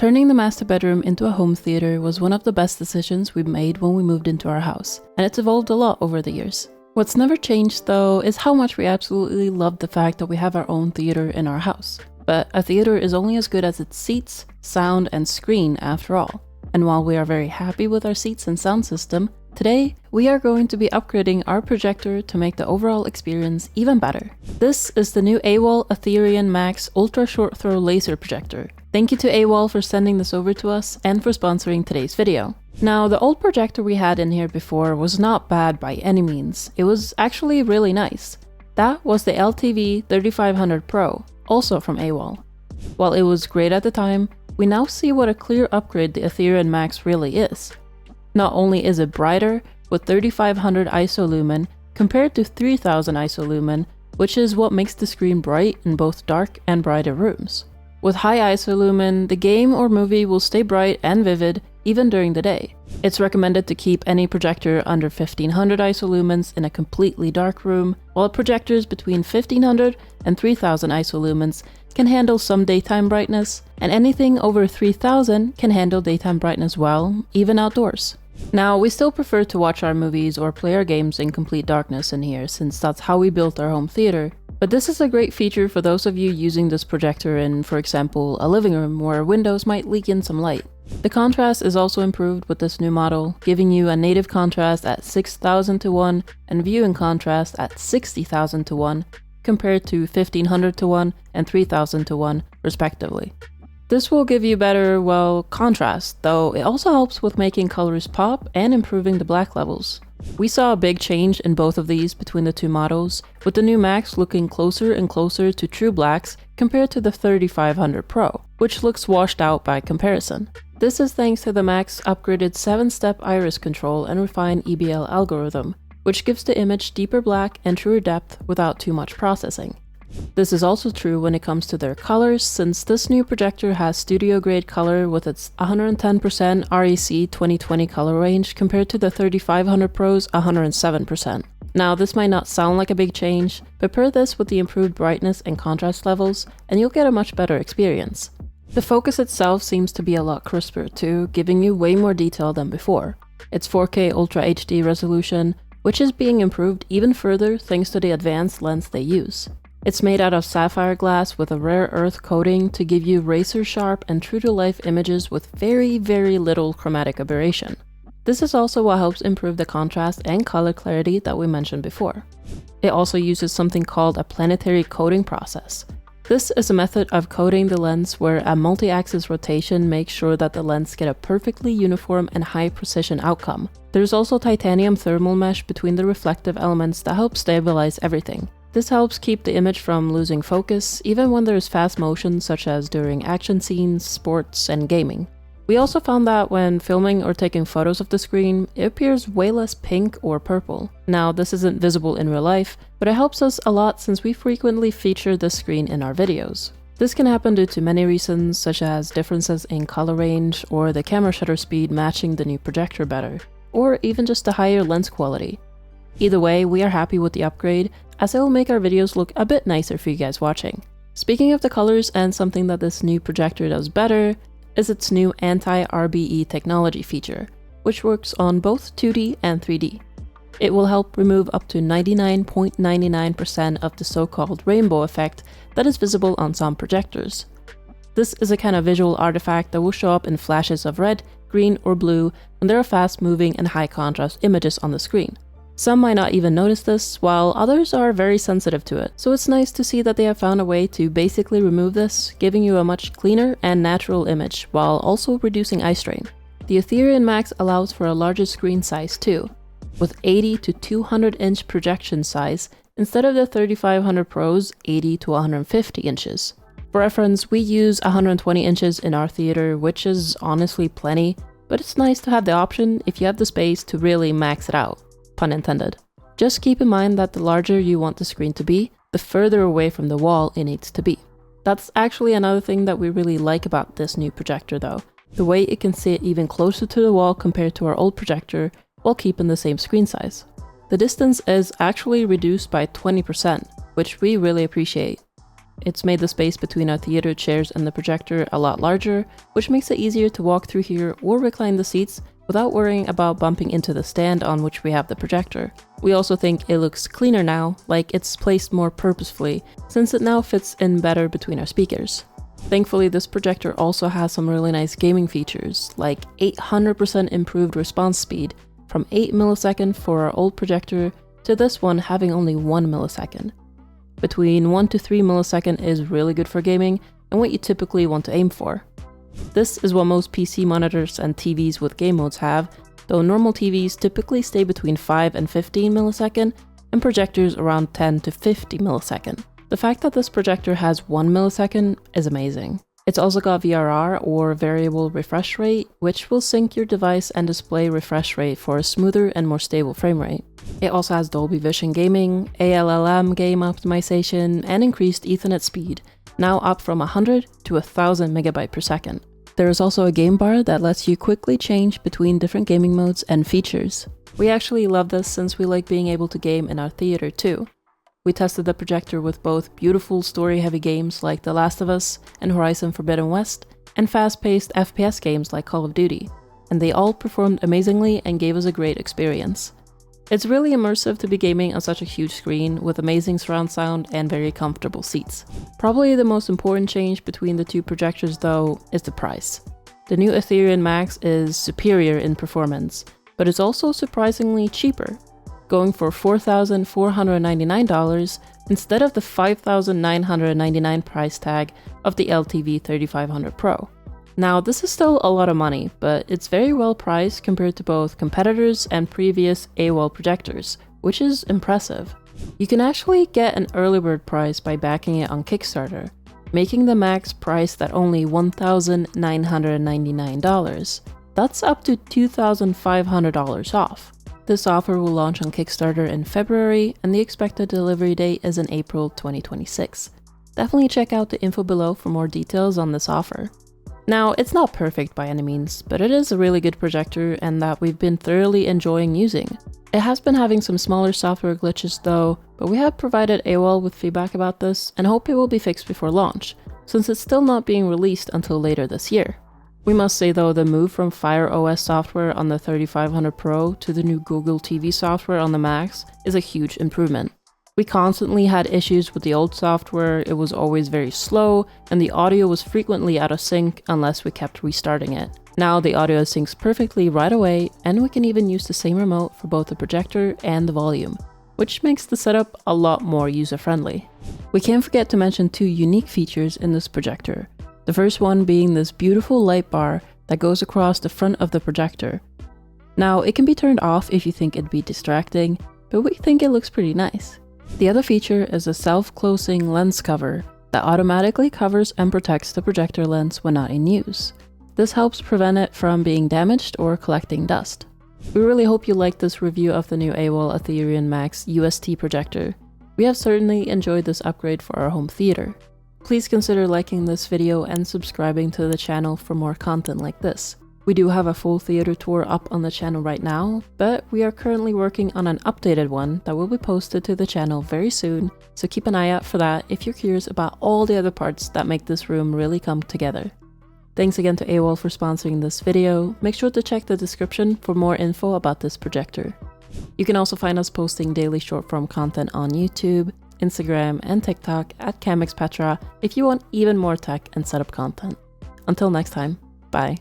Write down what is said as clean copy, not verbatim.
Turning the master bedroom into a home theater was one of the best decisions we made when we moved into our house, and it's evolved a lot over the years. What's never changed though is how much we absolutely love the fact that we have our own theater in our house. But a theater is only as good as its seats, sound, and screen after all. And while we are very happy with our seats and sound system, today we are going to be upgrading our projector to make the overall experience even better. This is the new AWOL Aetherion MAX Ultra Short Throw Laser Projector. Thank you to AWOL for sending this over to us and for sponsoring today's video. Now, the old projector we had in here before was not bad by any means. It was actually really nice. That was the LTV 3500 Pro, also from AWOL. While it was great at the time, we now see what a clear upgrade the Aetherion MAX really is. Not only is it brighter, with 3500 ISO lumen compared to 3000 ISO lumen, which is what makes the screen bright in both dark and brighter rooms. With high ISO lumen, the game or movie will stay bright and vivid even during the day. It's recommended to keep any projector under 1500 ISO lumens in a completely dark room, while projectors between 1500 and 3000 ISO lumens can handle some daytime brightness, and anything over 3000 can handle daytime brightness well, even outdoors. Now, we still prefer to watch our movies or play our games in complete darkness in here, since that's how we built our home theater, but this is a great feature for those of you using this projector in, for example, a living room where windows might leak in some light. The contrast is also improved with this new model, giving you a native contrast at 6000 to 1 and viewing contrast at 60,000 to 1, compared to 1500 to 1 and 3000 to 1, respectively. This will give you better, well, contrast, though it also helps with making colors pop and improving the black levels. We saw a big change in both of these between the two models, with the new Max looking closer and closer to true blacks compared to the 3500 Pro, which looks washed out by comparison. This is thanks to the Max upgraded 7-step iris control and refined EBL algorithm, which gives the image deeper black and truer depth without too much processing. This is also true when it comes to their colors, since this new projector has studio-grade color with its 110% REC 2020 color range compared to the 3500 Pro's 107%. Now, this might not sound like a big change, but pair this with the improved brightness and contrast levels, and you'll get a much better experience. The focus itself seems to be a lot crisper too, giving you way more detail than before. It's 4K Ultra HD resolution, which is being improved even further thanks to the advanced lens they use. It's made out of sapphire glass with a rare earth coating to give you razor-sharp and true-to-life images with very, very little chromatic aberration. This is also what helps improve the contrast and color clarity that we mentioned before. It also uses something called a planetary coating process. This is a method of coating the lens where a multi-axis rotation makes sure that the lens get a perfectly uniform and high-precision outcome. There's also titanium thermal mesh between the reflective elements that help stabilize everything. This helps keep the image from losing focus, even when there's fast motion such as during action scenes, sports, and gaming. We also found that when filming or taking photos of the screen, it appears way less pink or purple. Now, this isn't visible in real life, but it helps us a lot since we frequently feature this screen in our videos. This can happen due to many reasons, such as differences in color range, or the camera shutter speed matching the new projector better, or even just a higher lens quality. Either way, we are happy with the upgrade, as it will make our videos look a bit nicer for you guys watching. Speaking of the colors, and something that this new projector does better, is its new anti-RBE technology feature, which works on both 2D and 3D. It will help remove up to 99.99% of the so-called rainbow effect that is visible on some projectors. This is a kind of visual artifact that will show up in flashes of red, green, or blue when there are fast-moving and high-contrast images on the screen. Some might not even notice this, while others are very sensitive to it, so it's nice to see that they have found a way to basically remove this, giving you a much cleaner and natural image, while also reducing eye strain. The Aetherion MAX allows for a larger screen size too, with 80 to 200 inch projection size instead of the 3500 Pro's 80 to 150 inches. For reference, we use 120 inches in our theater, which is honestly plenty, but it's nice to have the option if you have the space to really max it out. Pun intended. Just keep in mind that the larger you want the screen to be, the further away from the wall it needs to be. That's actually another thing that we really like about this new projector though, the way it can sit even closer to the wall compared to our old projector while keeping the same screen size. The distance is actually reduced by 20%, which we really appreciate. It's made the space between our theater chairs and the projector a lot larger, which makes it easier to walk through here or recline the seats without worrying about bumping into the stand on which we have the projector. We also think it looks cleaner now, like it's placed more purposefully, since it now fits in better between our speakers. Thankfully, this projector also has some really nice gaming features, like 800% improved response speed, from 8 milliseconds for our old projector to this one having only 1 millisecond. Between 1 to 3 milliseconds is really good for gaming and what you typically want to aim for. This is what most PC monitors and TVs with game modes have, though normal TVs typically stay between 5 and 15 milliseconds and projectors around 10 to 50 milliseconds. The fact that this projector has 1 millisecond is amazing. It's also got VRR, or variable refresh rate, which will sync your device and display refresh rate for a smoother and more stable frame rate. It also has Dolby Vision gaming, ALLM game optimization, and increased Ethernet speed, now up from 100 to 1000 megabytes per second. There is also a game bar that lets you quickly change between different gaming modes and features. We actually love this since we like being able to game in our theater too. We tested the projector with both beautiful story-heavy games like The Last of Us and Horizon Forbidden West, and fast-paced FPS games like Call of Duty, and they all performed amazingly and gave us a great experience. It's really immersive to be gaming on such a huge screen with amazing surround sound and very comfortable seats. Probably the most important change between the two projectors though is the price. The new Aetherion MAX is superior in performance, but it's also surprisingly cheaper, going for $4,499 instead of the $5,999 price tag of the LTV 3500 Pro. Now, this is still a lot of money, but it's very well priced compared to both competitors and previous AWOL projectors, which is impressive. You can actually get an early bird price by backing it on Kickstarter, making the Max priced at only $1,999. That's up to $2,500 off. This offer will launch on Kickstarter in February, and the expected delivery date is in April 2026. Definitely check out the info below for more details on this offer. Now, it's not perfect by any means, but it is a really good projector and that we've been thoroughly enjoying using. It has been having some smaller software glitches though, but we have provided AWOL with feedback about this and hope it will be fixed before launch, since it's still not being released until later this year. We must say though, the move from Fire OS software on the 3500 Pro to the new Google TV software on the Max is a huge improvement. We constantly had issues with the old software, it was always very slow, and the audio was frequently out of sync unless we kept restarting it. Now the audio syncs perfectly right away, and we can even use the same remote for both the projector and the volume, which makes the setup a lot more user-friendly. We can't forget to mention two unique features in this projector. The first one being this beautiful light bar that goes across the front of the projector. Now, it can be turned off if you think it'd be distracting, but we think it looks pretty nice. The other feature is a self-closing lens cover that automatically covers and protects the projector lens when not in use. This helps prevent it from being damaged or collecting dust. We really hope you liked this review of the new AWOL Aetherion MAX UST projector. We have certainly enjoyed this upgrade for our home theater. Please consider liking this video and subscribing to the channel for more content like this. We do have a full theater tour up on the channel right now, but we are currently working on an updated one that will be posted to the channel very soon, so keep an eye out for that if you're curious about all the other parts that make this room really come together. Thanks again to AWOL for sponsoring this video. Make sure to check the description for more info about this projector. You can also find us posting daily short-form content on YouTube, Instagram, and TikTok at CamXPetra if you want even more tech and setup content. Until next time, bye.